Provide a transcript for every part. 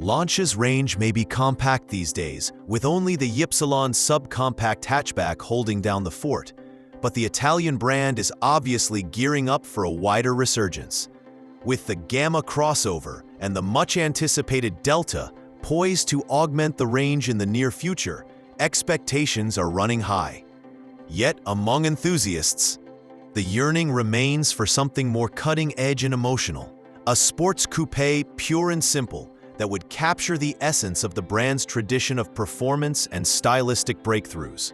Lancia's range may be compact these days, with only the Ypsilon subcompact hatchback holding down the fort, but the Italian brand is obviously gearing up for a wider resurgence. With the Gamma crossover and the much-anticipated Delta poised to augment the range in the near future, expectations are running high. Yet, among enthusiasts, the yearning remains for something more cutting-edge and emotional, a sports coupe pure and simple that would capture the essence of the brand's tradition of performance and stylistic breakthroughs.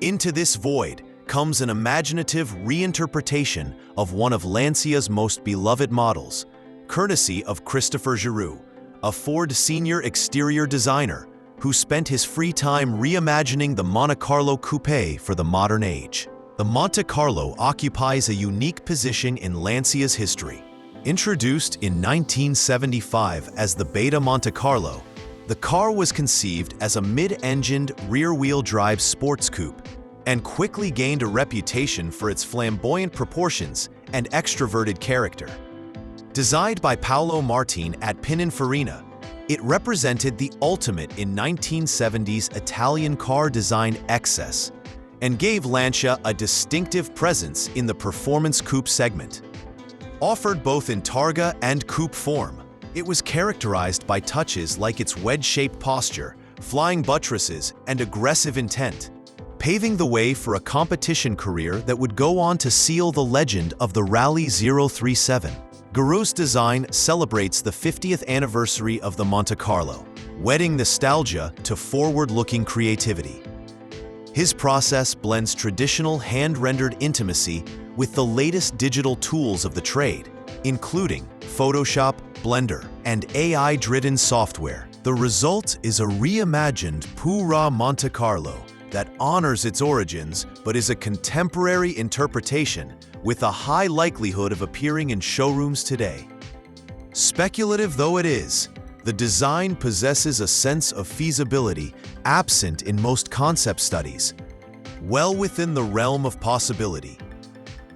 Into this void comes an imaginative reinterpretation of one of Lancia's most beloved models, courtesy of Christopher Giroux, a Ford senior exterior designer who spent his free time reimagining the Monte Carlo coupe for the modern age. The Monte Carlo occupies a unique position in Lancia's history. Introduced in 1975 as the Beta Monte Carlo, the car was conceived as a mid-engined rear-wheel drive sports coupe and quickly gained a reputation for its flamboyant proportions and extroverted character. Designed by Paolo Martin at Pininfarina, it represented the ultimate in 1970s Italian car design excess and gave Lancia a distinctive presence in the performance coupe segment. Offered both in targa and coupe form, it was characterized by touches like its wedge-shaped posture, flying buttresses, and aggressive intent, paving the way for a competition career that would go on to seal the legend of the Rally 037. Giroux's design celebrates the 50th anniversary of the Monte Carlo, wedding nostalgia to forward-looking creativity. His process blends traditional hand-rendered intimacy with the latest digital tools of the trade, including Photoshop, Blender, and AI-driven software. The result is a reimagined Pura Monte Carlo that honors its origins but is a contemporary interpretation with a high likelihood of appearing in showrooms today. Speculative though it is, the design possesses a sense of feasibility absent in most concept studies, well within the realm of possibility.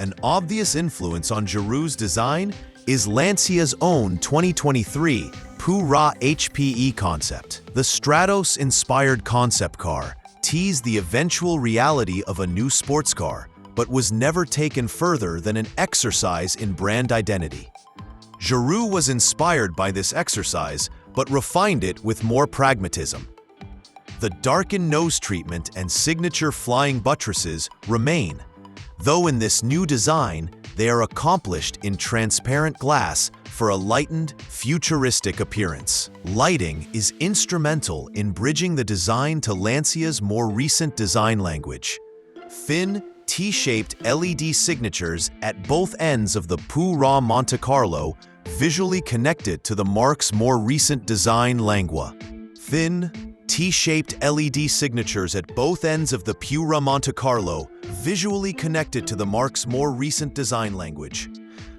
An obvious influence on Giroux's design is Lancia's own 2023 Pura HPE concept. The Stratos-inspired concept car teased the eventual reality of a new sports car, but was never taken further than an exercise in brand identity. Giroux was inspired by this exercise, but refined it with more pragmatism. The darkened nose treatment and signature flying buttresses remain, though in this new design, they are accomplished in transparent glass for a lightened, futuristic appearance. Lighting is instrumental in bridging the design to Lancia's more recent design language. Thin, T-shaped LED signatures at both ends of the Pura Monte Carlo visually connected to the marque's more recent design lingua. Thin, T-shaped LED signatures at both ends of the Pura Monte Carlo visually connected to the marque's more recent design language.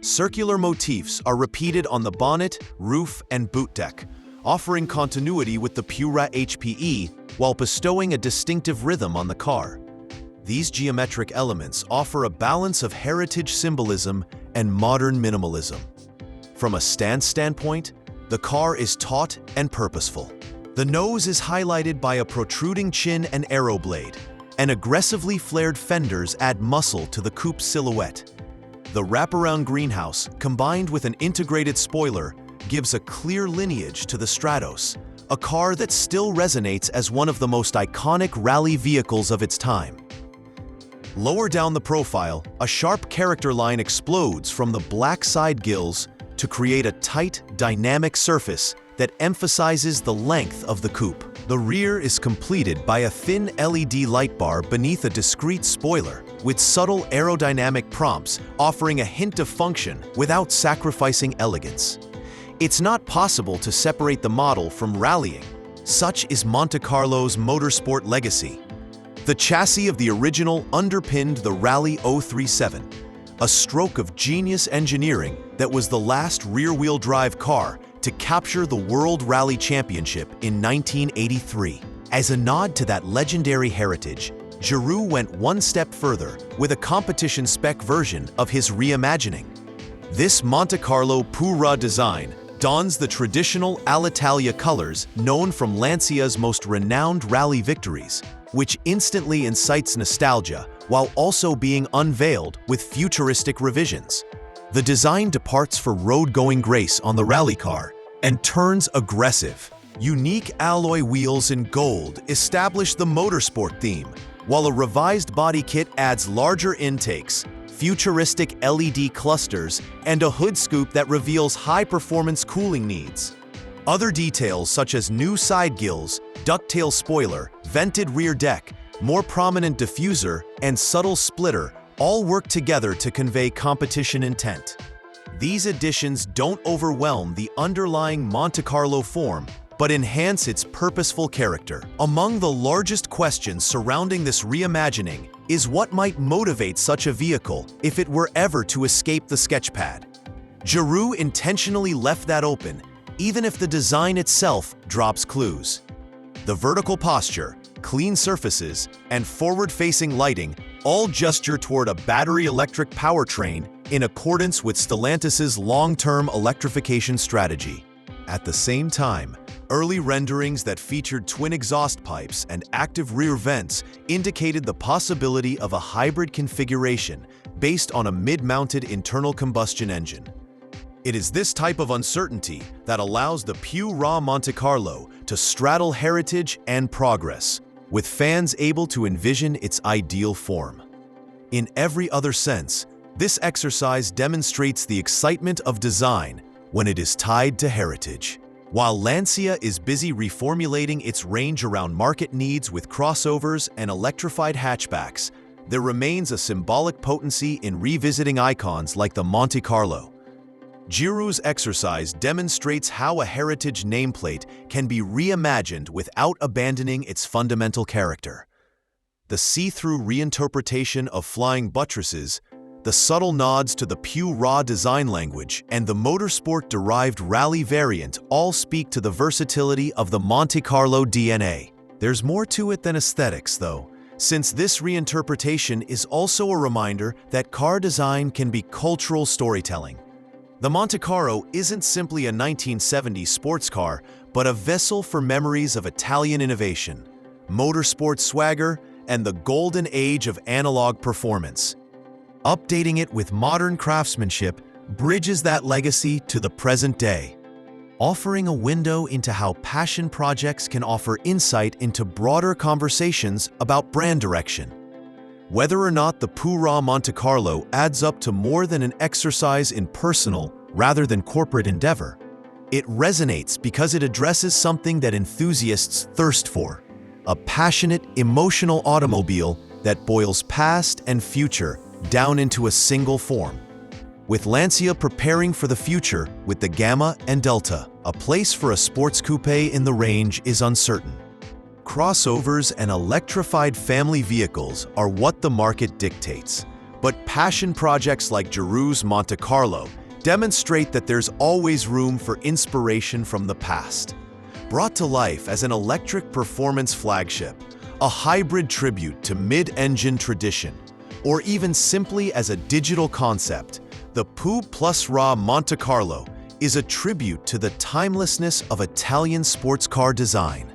Circular motifs are repeated on the bonnet, roof, and boot deck, offering continuity with the Pura HPE while bestowing a distinctive rhythm on the car. These geometric elements offer a balance of heritage symbolism and modern minimalism. From a stance standpoint, the car is taut and purposeful. The nose is highlighted by a protruding chin and aero blade, and aggressively flared fenders add muscle to the coupe's silhouette. The wraparound greenhouse, combined with an integrated spoiler, gives a clear lineage to the Stratos, a car that still resonates as one of the most iconic rally vehicles of its time. Lower down the profile, a sharp character line explodes from the black side gills to create a tight, dynamic surface that emphasizes the length of the coupe. The rear is completed by a thin LED light bar beneath a discrete spoiler, with subtle aerodynamic prompts offering a hint of function without sacrificing elegance. It's not possible to separate the model from rallying. Such is Monte Carlo's motorsport legacy. The chassis of the original underpinned the Rally 037, a stroke of genius engineering that was the last rear-wheel drive car to capture the World Rally Championship in 1983. As a nod to that legendary heritage, Giroux went one step further with a competition spec version of his reimagining. This Monte Carlo Pura design dons the traditional Alitalia colors known from Lancia's most renowned rally victories, which instantly incites nostalgia while also being unveiled with futuristic revisions. The design departs for road-going grace on the rally car and turns aggressive. Unique alloy wheels in gold establish the motorsport theme, while a revised body kit adds larger intakes, futuristic LED clusters, and a hood scoop that reveals high-performance cooling needs. Other details such as new side gills, ducktail spoiler, vented rear deck, more prominent diffuser, and subtle splitter all work together to convey competition intent. These additions don't overwhelm the underlying Monte Carlo form, but enhance its purposeful character. Among the largest questions surrounding this reimagining is what might motivate such a vehicle if it were ever to escape the sketchpad. Giroux intentionally left that open, even if the design itself drops clues. The vertical posture, clean surfaces, and forward-facing lighting all gesture toward a battery-electric powertrain in accordance with Stellantis's long-term electrification strategy. At the same time, early renderings that featured twin exhaust pipes and active rear vents indicated the possibility of a hybrid configuration based on a mid-mounted internal combustion engine. It is this type of uncertainty that allows the Pura Monte Carlo to straddle heritage and progress, with fans able to envision its ideal form. In every other sense, this exercise demonstrates the excitement of design when it is tied to heritage. While Lancia is busy reformulating its range around market needs with crossovers and electrified hatchbacks, there remains a symbolic potency in revisiting icons like the Monte Carlo. Giroux's exercise demonstrates how a heritage nameplate can be reimagined without abandoning its fundamental character. The see-through reinterpretation of flying buttresses, the subtle nods to the Pura design language, and the motorsport-derived rally variant all speak to the versatility of the Monte Carlo DNA. There's more to it than aesthetics, though, since this reinterpretation is also a reminder that car design can be cultural storytelling. The Monte Carlo isn't simply a 1970s sports car, but a vessel for memories of Italian innovation, motorsport swagger, and the golden age of analog performance. Updating it with modern craftsmanship bridges that legacy to the present day, offering a window into how passion projects can offer insight into broader conversations about brand direction. Whether or not the Pura Monte Carlo adds up to more than an exercise in personal rather than corporate endeavor, it resonates because it addresses something that enthusiasts thirst for: a passionate, emotional automobile that boils past and future down into a single form. With Lancia preparing for the future with the Gamma and Delta, a place for a sports coupe in the range is uncertain. Crossovers and electrified family vehicles are what the market dictates, but passion projects like Giroux's Monte Carlo demonstrate that there's always room for inspiration from the past. Brought to life as an electric performance flagship, a hybrid tribute to mid-engine tradition, or even simply as a digital concept, the Pura Monte Carlo is a tribute to the timelessness of Italian sports car design.